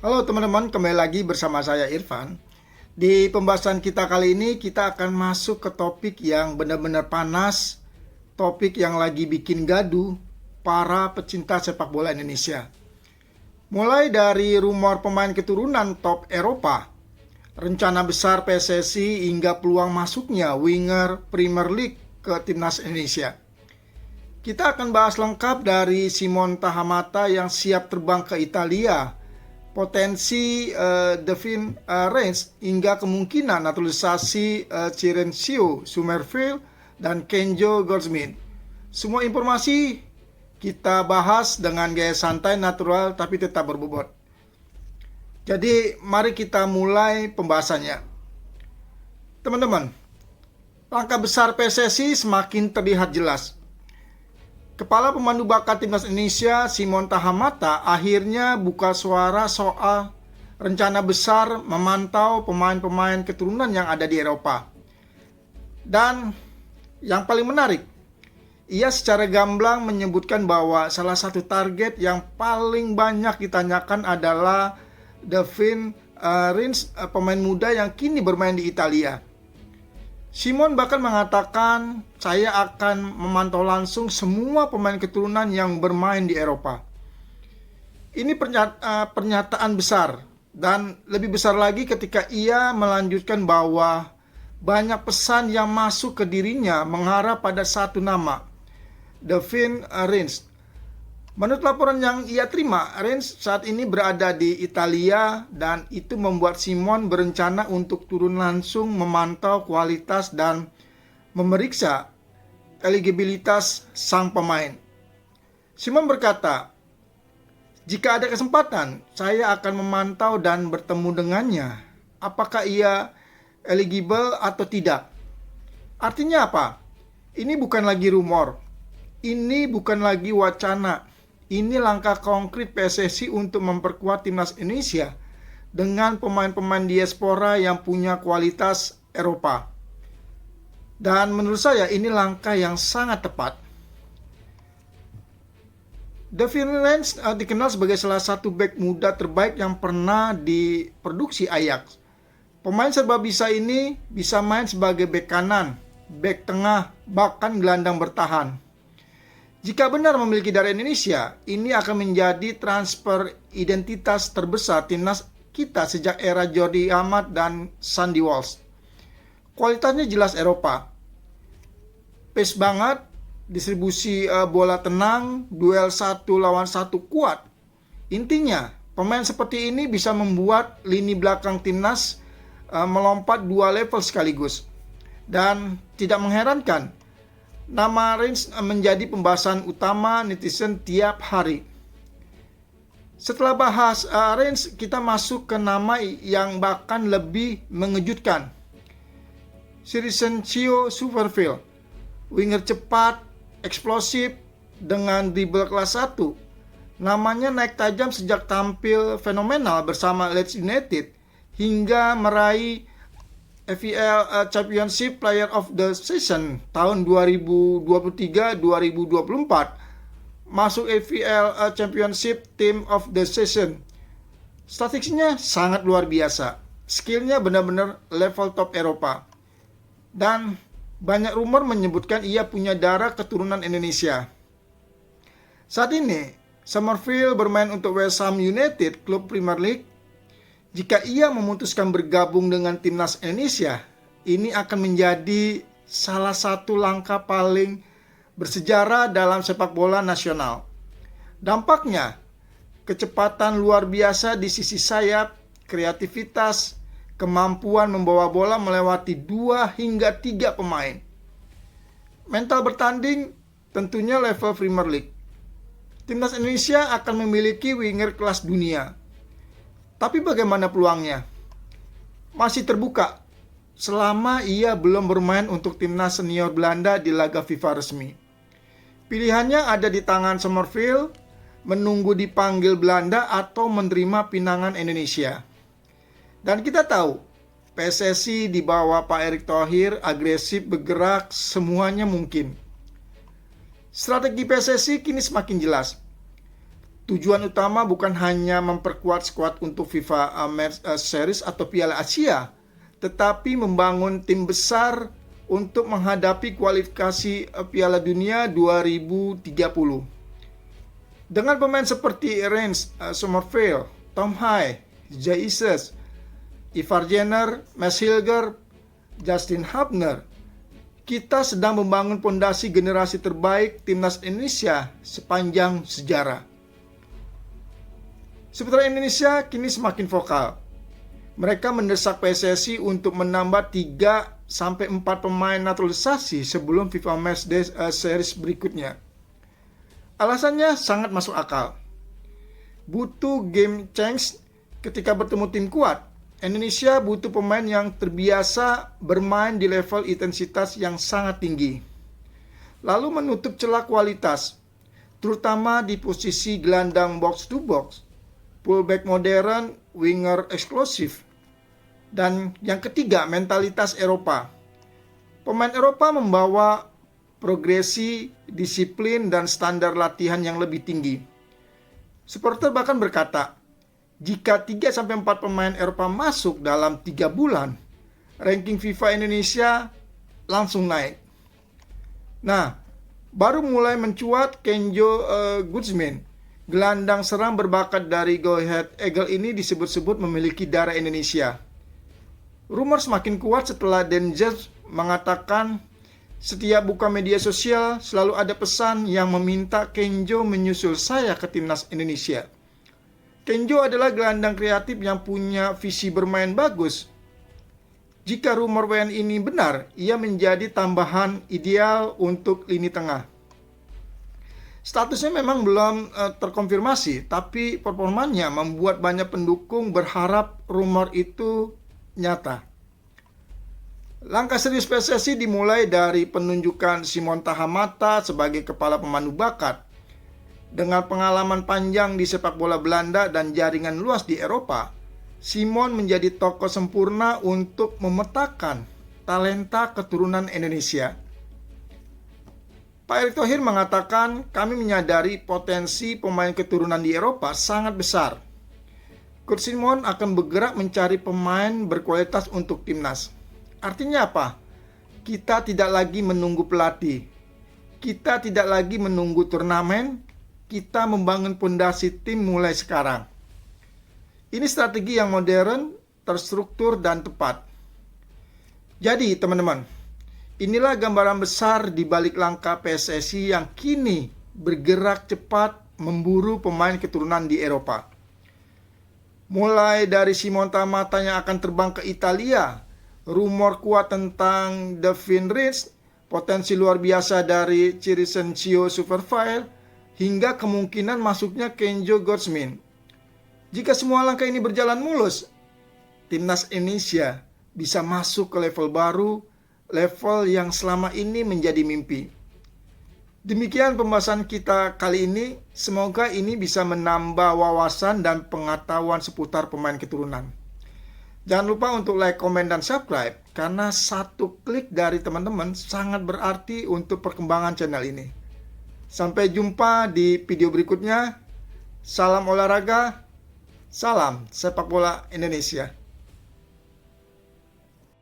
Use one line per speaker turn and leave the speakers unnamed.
Halo teman-teman, kembali lagi bersama saya Irfan. Di pembahasan kita kali ini kita akan masuk ke topik yang benar-benar panas, topik yang lagi bikin gaduh para pecinta sepak bola Indonesia. Mulai dari rumor pemain keturunan top Eropa, rencana besar PSSI hingga peluang masuknya winger Premier League ke timnas Indonesia. Kita akan bahas lengkap dari Simon Tahamata yang siap terbang ke Italia, potensi Devin Reins hingga kemungkinan naturalisasi Cirencio Summerfield dan Kenjo Goldschmidt. Semua informasi kita bahas dengan gaya santai, natural, tapi tetap berbobot. Jadi mari kita mulai pembahasannya. Teman-teman, langkah besar PSSI semakin terlihat jelas. Kepala Pemandu Bakat Timnas Indonesia Simon Tahamata akhirnya buka suara soal rencana besar memantau pemain-pemain keturunan yang ada di Eropa. Dan yang paling menarik, ia secara gamblang menyebutkan bahwa salah satu target yang paling banyak ditanyakan adalah Devin Reins, pemain muda yang kini bermain di Italia. Simon bahkan mengatakan, saya akan memantau langsung semua pemain keturunan yang bermain di Eropa. Ini pernyataan besar, dan lebih besar lagi ketika ia melanjutkan bahwa banyak pesan yang masuk ke dirinya mengarah pada satu nama, Devin Reins. Menurut laporan yang ia terima, Reins saat ini berada di Italia dan itu membuat Simon berencana untuk turun langsung memantau kualitas dan memeriksa eligibilitas sang pemain. Simon berkata, jika ada kesempatan, saya akan memantau dan bertemu dengannya. Apakah ia eligible atau tidak? Artinya apa? Ini bukan lagi rumor. Ini bukan lagi wacana. Ini langkah konkret PSSI untuk memperkuat timnas Indonesia dengan pemain-pemain diaspora yang punya kualitas Eropa. Dan menurut saya ini langkah yang sangat tepat. Devin Reins dikenal sebagai salah satu bek muda terbaik yang pernah diproduksi Ajax. Pemain serba bisa ini bisa main sebagai bek kanan, bek tengah, bahkan gelandang bertahan. Jika benar memiliki darah Indonesia, ini akan menjadi transfer identitas terbesar timnas kita sejak era Jordi Amat dan Sandy Walsh. Kualitasnya jelas Eropa. Pace banget, distribusi bola tenang, duel satu lawan satu kuat. Intinya, pemain seperti ini bisa membuat lini belakang timnas melompat 2 level sekaligus. Dan tidak mengherankan, nama Reins menjadi pembahasan utama netizen tiap hari. Setelah bahas Reins, kita masuk ke nama yang bahkan lebih mengejutkan. Cirencio Summerfield, winger cepat, eksplosif, dengan dribble kelas 1. Namanya naik tajam sejak tampil fenomenal bersama Leeds United hingga meraih FPL Championship Player of the Season tahun 2023-2024, masuk FPL Championship Team of the Season. Statistiknya sangat luar biasa, skillnya benar-benar level top Eropa, dan banyak rumor menyebutkan ia punya darah keturunan Indonesia. Saat ini Summerfield bermain untuk West Ham United, klub Premier League. Jika ia memutuskan bergabung dengan timnas Indonesia, ini akan menjadi salah satu langkah paling bersejarah dalam sepak bola nasional. Dampaknya, kecepatan luar biasa di sisi sayap, kreativitas, kemampuan membawa bola melewati 2 hingga 3 pemain. Mental bertanding tentunya level Premier League. Timnas Indonesia akan memiliki winger kelas dunia. Tapi bagaimana peluangnya? Masih terbuka selama ia belum bermain untuk timnas senior Belanda di laga FIFA resmi. Pilihannya ada di tangan Summerfield, menunggu dipanggil Belanda atau menerima pinangan Indonesia. Dan kita tahu, PSSI di bawah Pak Erick Thohir agresif bergerak, semuanya mungkin. Strategi PSSI kini semakin jelas. Tujuan utama bukan hanya memperkuat skuad untuk FIFA Match Series atau Piala Asia, tetapi membangun tim besar untuk menghadapi kualifikasi Piala Dunia 2030. Dengan pemain seperti Reims Sommerveld, Tom Hai, Jesus, Ivar Jenner, Max Hilger, Justin Hubner, kita sedang membangun pondasi generasi terbaik timnas Indonesia sepanjang sejarah. Seputar Indonesia kini semakin vokal. Mereka mendesak PSSI untuk menambah 3-4 pemain naturalisasi sebelum FIFA Matchday Series berikutnya. Alasannya sangat masuk akal. Butuh game change ketika bertemu tim kuat. Indonesia butuh pemain yang terbiasa bermain di level intensitas yang sangat tinggi. Lalu menutup celah kualitas, terutama di posisi gelandang box to box, fullback modern, winger eksklusif. Dan yang ketiga, mentalitas Eropa. Pemain Eropa membawa progresi, disiplin, dan standar latihan yang lebih tinggi. Supporter bahkan berkata, jika 3-4 pemain Eropa masuk dalam 3 bulan, ranking FIFA Indonesia langsung naik. Nah, baru mulai mencuat Kenjo Guzman, gelandang serang berbakat dari Go Ahead Eagle ini disebut-sebut memiliki darah Indonesia. Rumor semakin kuat setelah Denzel mengatakan setiap buka media sosial selalu ada pesan yang meminta Kenjo menyusul saya ke timnas Indonesia. Kenjo adalah gelandang kreatif yang punya visi bermain bagus. Jika rumor WNI ini benar, ia menjadi tambahan ideal untuk lini tengah. Statusnya memang belum terkonfirmasi, tapi performanya membuat banyak pendukung berharap rumor itu nyata. Langkah serius PSSI dimulai dari penunjukan Simon Tahamata sebagai kepala pemandu bakat. Dengan pengalaman panjang di sepak bola Belanda dan jaringan luas di Eropa, Simon menjadi tokoh sempurna untuk memetakan talenta keturunan Indonesia. Pak Erick Thohir mengatakan, kami menyadari potensi pemain keturunan di Eropa sangat besar. Coach Simon akan bergerak mencari pemain berkualitas untuk timnas. Artinya apa? Kita tidak lagi menunggu pelatih. Kita tidak lagi menunggu turnamen. Kita membangun pondasi tim mulai sekarang. Ini strategi yang modern, terstruktur, dan tepat. Jadi teman-teman, inilah gambaran besar di balik langkah PSSI yang kini bergerak cepat memburu pemain keturunan di Eropa. Mulai dari Simon Tahamata yang akan terbang ke Italia, rumor kuat tentang Devin Rich, potensi luar biasa dari Crescencio Superfile, hingga kemungkinan masuknya Kenjo Guzman. Jika semua langkah ini berjalan mulus, timnas Indonesia bisa masuk ke level baru, level yang selama ini menjadi mimpi. Demikian pembahasan kita kali ini. Semoga ini bisa menambah wawasan dan pengetahuan seputar pemain keturunan. Jangan lupa untuk like, komen, dan subscribe, karena satu klik dari teman-teman sangat berarti untuk perkembangan channel ini. Sampai jumpa di video berikutnya. Salam olahraga, salam sepak bola Indonesia.